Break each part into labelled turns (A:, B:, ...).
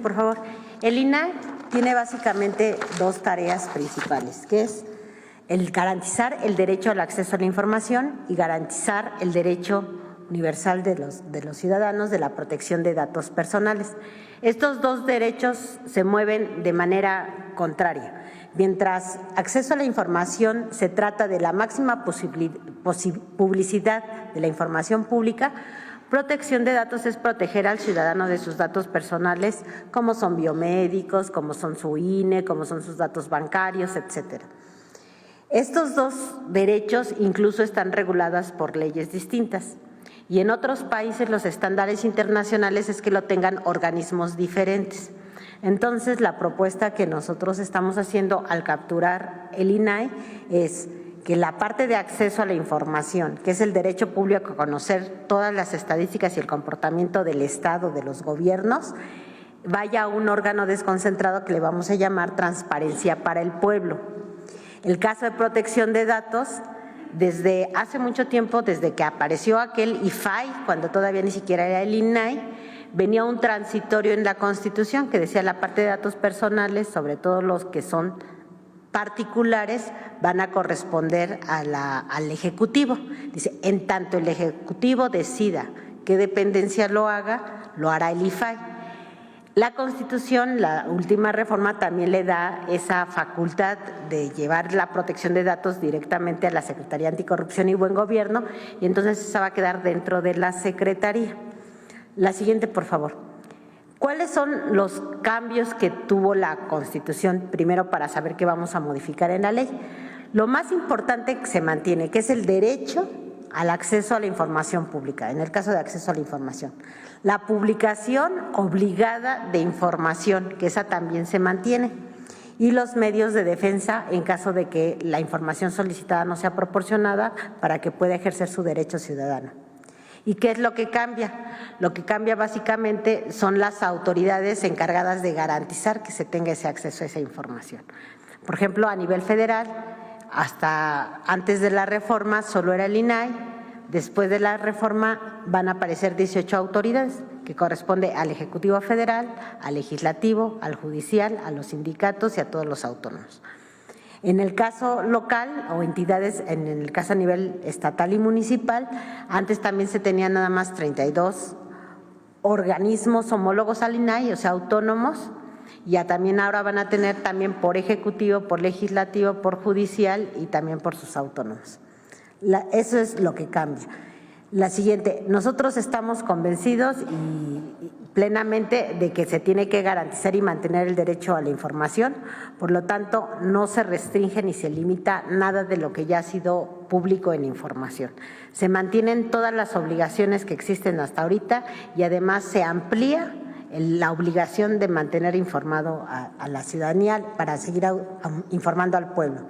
A: Por favor, el INAI tiene básicamente dos tareas principales, que es el garantizar el derecho al acceso a la información y garantizar el derecho universal de los ciudadanos de la protección de datos personales. Estos dos derechos se mueven de manera contraria. Mientras acceso a la información se trata de la máxima publicidad de la información pública, protección de datos es proteger al ciudadano de sus datos personales, como son biomédicos, como son su INE, como son sus datos bancarios, etcétera. Estos dos derechos incluso están regulados por leyes distintas y en otros países los estándares internacionales es que lo tengan organismos diferentes. Entonces, la propuesta que nosotros estamos haciendo al capturar el INAI es que la parte de acceso a la información, que es el derecho público a conocer todas las estadísticas y el comportamiento del Estado, de los gobiernos, vaya a un órgano desconcentrado que le vamos a llamar Transparencia para el Pueblo. El caso de protección de datos, desde hace mucho tiempo, desde que apareció aquel IFAI, cuando todavía ni siquiera era el INAI, venía un transitorio en la Constitución que decía la parte de datos personales, sobre todo los que son particulares, van a corresponder al Ejecutivo. Dice, en tanto el Ejecutivo decida qué dependencia lo haga, lo hará el IFAI. La Constitución, la última reforma, también le da esa facultad de llevar la protección de datos directamente a la Secretaría Anticorrupción y Buen Gobierno, y entonces esa va a quedar dentro de la Secretaría. La siguiente, por favor. ¿Cuáles son los cambios que tuvo la Constitución? Primero, para saber qué vamos a modificar en la ley. Lo más importante que se mantiene, que es el derecho al acceso a la información pública, en el caso de acceso a la información. La publicación obligada de información, que esa también se mantiene, y los medios de defensa en caso de que la información solicitada no sea proporcionada para que pueda ejercer su derecho ciudadano. ¿Y qué es lo que cambia? Lo que cambia básicamente son las autoridades encargadas de garantizar que se tenga ese acceso a esa información. Por ejemplo, a nivel federal, hasta antes de la reforma solo era el INAI, después de la reforma van a aparecer 18 autoridades, que corresponde al Ejecutivo Federal, al Legislativo, al Judicial, a los sindicatos y a todos los autónomos. En el caso local o entidades, en el caso a nivel estatal y municipal, antes también se tenían nada más 32 organismos homólogos al INAI, o sea, autónomos, ya también ahora van a tener también por ejecutivo, por legislativo, por judicial y también por sus autónomos. Eso es lo que cambia. La siguiente, nosotros estamos convencidos y plenamente de que se tiene que garantizar y mantener el derecho a la información, por lo tanto no se restringe ni se limita nada de lo que ya ha sido público en información. Se mantienen todas las obligaciones que existen hasta ahorita y además se amplía la obligación de mantener informado a la ciudadanía para seguir informando al pueblo.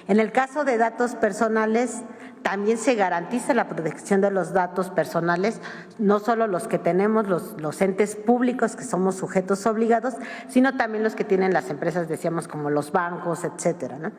A: En el caso de datos personales, también se garantiza la protección de los datos personales, no solo los que tenemos los entes públicos que somos sujetos obligados, sino también los que tienen las empresas, decíamos, como los bancos, etcétera, ¿no?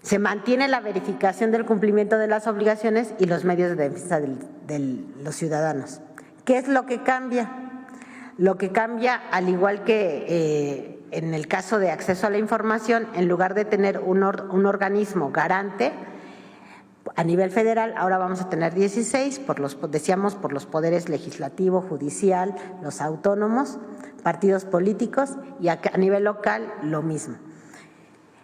A: Se mantiene la verificación del cumplimiento de las obligaciones y los medios de defensa de los ciudadanos. ¿Qué es lo que cambia? Lo que cambia, al igual que en el caso de acceso a la información, en lugar de tener un organismo garante a nivel federal, ahora vamos a tener 16, decíamos, por los poderes legislativo, judicial, los autónomos, partidos políticos, y a nivel local lo mismo.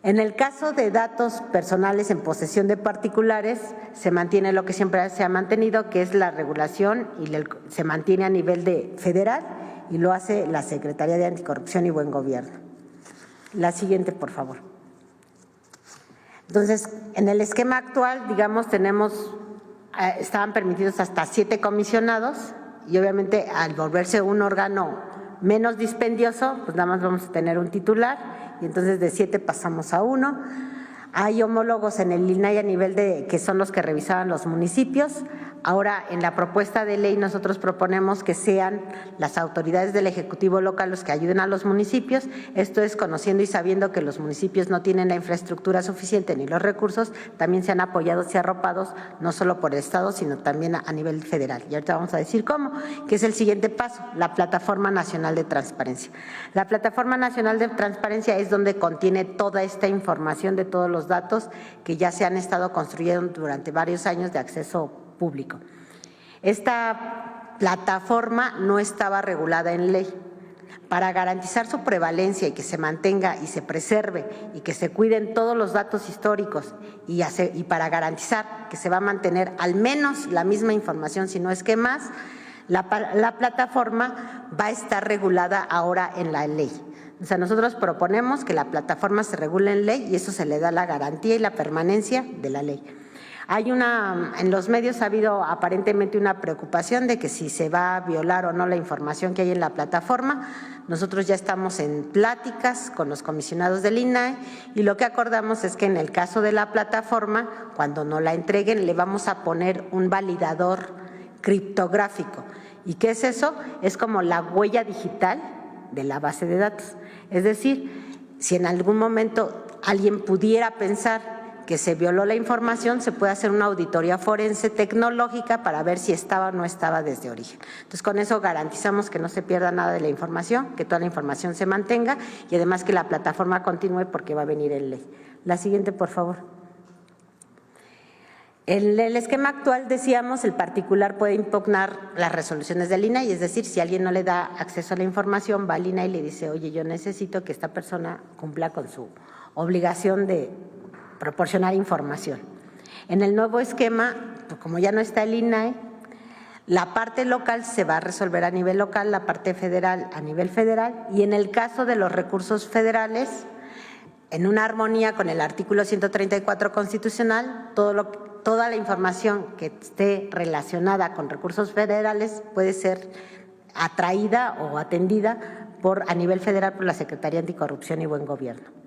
A: En el caso de datos personales en posesión de particulares, se mantiene lo que siempre se ha mantenido, que es la regulación, y se mantiene a nivel de federal y lo hace la Secretaría de Anticorrupción y Buen Gobierno. La siguiente, por favor. Entonces, en el esquema actual, digamos, estaban permitidos hasta 7 comisionados y obviamente al volverse un órgano menos dispendioso, pues nada más vamos a tener un titular y entonces de 7 pasamos a 1. Hay homólogos en el INAI a nivel que son los que revisaban los municipios, Ahora, en la propuesta de ley nosotros proponemos que sean las autoridades del Ejecutivo local los que ayuden a los municipios. Esto es conociendo y sabiendo que los municipios no tienen la infraestructura suficiente ni los recursos, también sean apoyados y arropados, no solo por el Estado, sino también a nivel federal. Y ahorita vamos a decir cómo, que es el siguiente paso, la Plataforma Nacional de Transparencia. La Plataforma Nacional de Transparencia es donde contiene toda esta información de todos los datos que ya se han estado construyendo durante varios años de acceso público. Esta plataforma no estaba regulada en ley. Para garantizar su prevalencia y que se mantenga y se preserve y que se cuiden todos los datos históricos y para garantizar que se va a mantener al menos la misma información, si no es que más, la plataforma va a estar regulada ahora en la ley. O sea, nosotros proponemos que la plataforma se regule en ley y eso se le da la garantía y la permanencia de la ley. En los medios ha habido aparentemente una preocupación de que si se va a violar o no la información que hay en la plataforma. Nosotros ya estamos en pláticas con los comisionados del INAI y lo que acordamos es que en el caso de la plataforma, cuando nos la entreguen, le vamos a poner un validador criptográfico. ¿Y qué es eso? Es como la huella digital de la base de datos. Es decir, si en algún momento alguien pudiera pensar que se violó la información, se puede hacer una auditoría forense tecnológica para ver si estaba o no estaba desde origen. Entonces, con eso garantizamos que no se pierda nada de la información, que toda la información se mantenga y además que la plataforma continúe porque va a venir en ley. La siguiente, por favor. En el esquema actual, decíamos, el particular puede impugnar las resoluciones del INAI, es decir, si alguien no le da acceso a la información, va al INAI y le dice, oye, yo necesito que esta persona cumpla con su obligación de proporcionar información. En el nuevo esquema, pues como ya no está el INAI, la parte local se va a resolver a nivel local, la parte federal a nivel federal y en el caso de los recursos federales, en una armonía con el artículo 134 constitucional, toda la información que esté relacionada con recursos federales puede ser atraída o atendida a nivel federal por la Secretaría Anticorrupción y Buen Gobierno.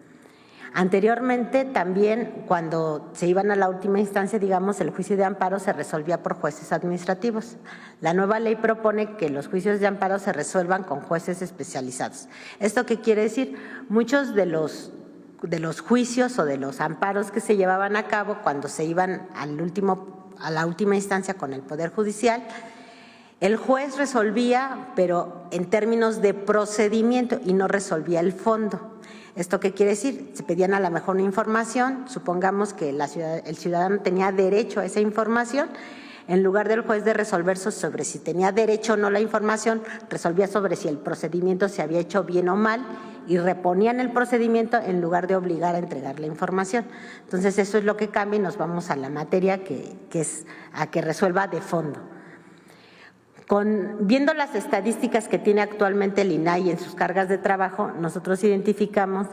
A: Anteriormente también cuando se iban a la última instancia, digamos, el juicio de amparo se resolvía por jueces administrativos. La nueva ley propone que los juicios de amparo se resuelvan con jueces especializados. ¿Esto qué quiere decir? Muchos de los juicios o de los amparos que se llevaban a cabo cuando se iban a la última instancia con el Poder Judicial, el juez resolvía, pero en términos de procedimiento y no resolvía el fondo. ¿Esto qué quiere decir? Se pedían a lo mejor una información, supongamos que el ciudadano tenía derecho a esa información, en lugar del juez de resolver sobre si tenía derecho o no la información, resolvía sobre si el procedimiento se había hecho bien o mal y reponían el procedimiento en lugar de obligar a entregar la información. Entonces, eso es lo que cambia y nos vamos a la materia que es a que resuelva de fondo. Viendo las estadísticas que tiene actualmente el INAI en sus cargas de trabajo, nosotros identificamos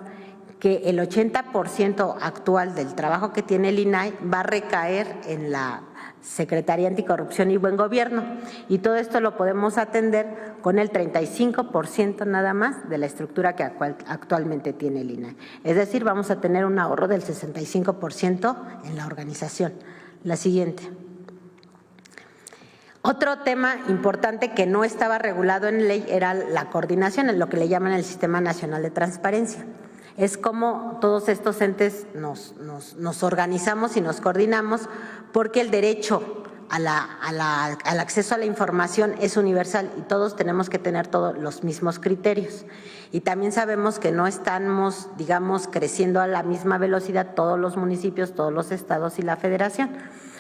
A: que el 80% actual del trabajo que tiene el INAI va a recaer en la Secretaría Anticorrupción y Buen Gobierno y todo esto lo podemos atender con el 35% nada más de la estructura que actualmente tiene el INAI. Es decir, vamos a tener un ahorro del 65% en la organización. La siguiente. Otro tema importante que no estaba regulado en ley era la coordinación, en lo que le llaman el Sistema Nacional de Transparencia. Es como todos estos entes nos organizamos y nos coordinamos porque el derecho al acceso a la información es universal y todos tenemos que tener todos los mismos criterios. Y también sabemos que no estamos, digamos, creciendo a la misma velocidad todos los municipios, todos los estados y la federación.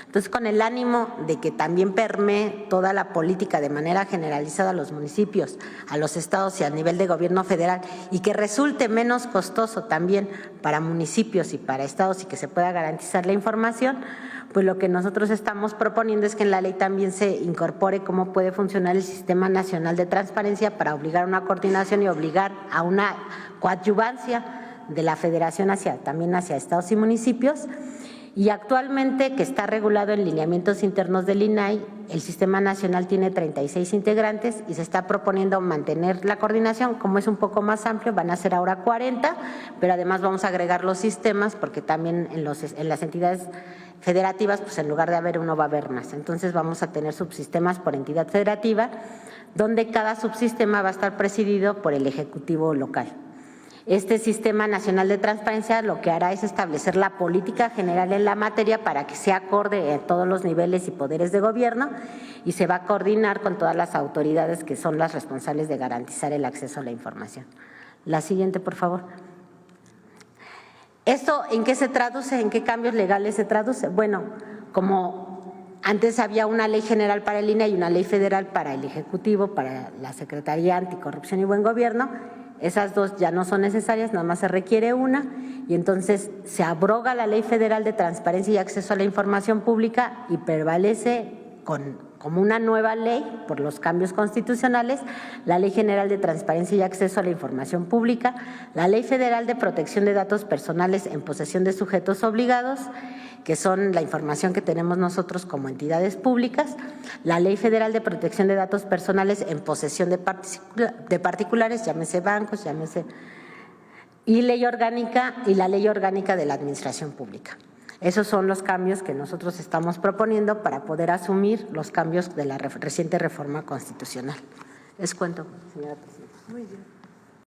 A: Entonces, con el ánimo de que también permee toda la política de manera generalizada a los municipios, a los estados y a nivel de gobierno federal y que resulte menos costoso también para municipios y para estados y que se pueda garantizar la información, pues lo que nosotros estamos proponiendo es que en la ley también se incorpore cómo puede funcionar el Sistema Nacional de Transparencia para obligar a una coordinación y obligar a una coadyuvancia de la federación también hacia estados y municipios. Y actualmente, que está regulado en lineamientos internos del INAI, el Sistema Nacional tiene 36 integrantes y se está proponiendo mantener la coordinación. Como es un poco más amplio, van a ser ahora 40, pero además vamos a agregar los sistemas porque también en las entidades federativas, pues en lugar de haber uno va a haber más. Entonces vamos a tener subsistemas por entidad federativa, donde cada subsistema va a estar presidido por el Ejecutivo local. Este Sistema Nacional de Transparencia lo que hará es establecer la política general en la materia para que sea acorde a todos los niveles y poderes de gobierno y se va a coordinar con todas las autoridades que son las responsables de garantizar el acceso a la información. La siguiente, por favor. ¿Esto en qué se traduce? ¿En qué cambios legales se traduce? Bueno, como antes había una ley general para el INAI y una ley federal para el Ejecutivo, para la Secretaría Anticorrupción y Buen Gobierno, esas dos ya no son necesarias, nada más se requiere una y entonces se abroga la Ley Federal de Transparencia y Acceso a la Información Pública y prevalece como una nueva ley por los cambios constitucionales, la Ley General de Transparencia y Acceso a la Información Pública, la Ley Federal de Protección de Datos Personales en posesión de sujetos obligados, que son la información que tenemos nosotros como entidades públicas, la Ley Federal de Protección de Datos Personales en posesión de particulares, llámese bancos, y la Ley Orgánica de la Administración Pública. Esos son los cambios que nosotros estamos proponiendo para poder asumir los cambios de la reciente reforma constitucional. Les cuento, señora presidenta.
B: Muy bien.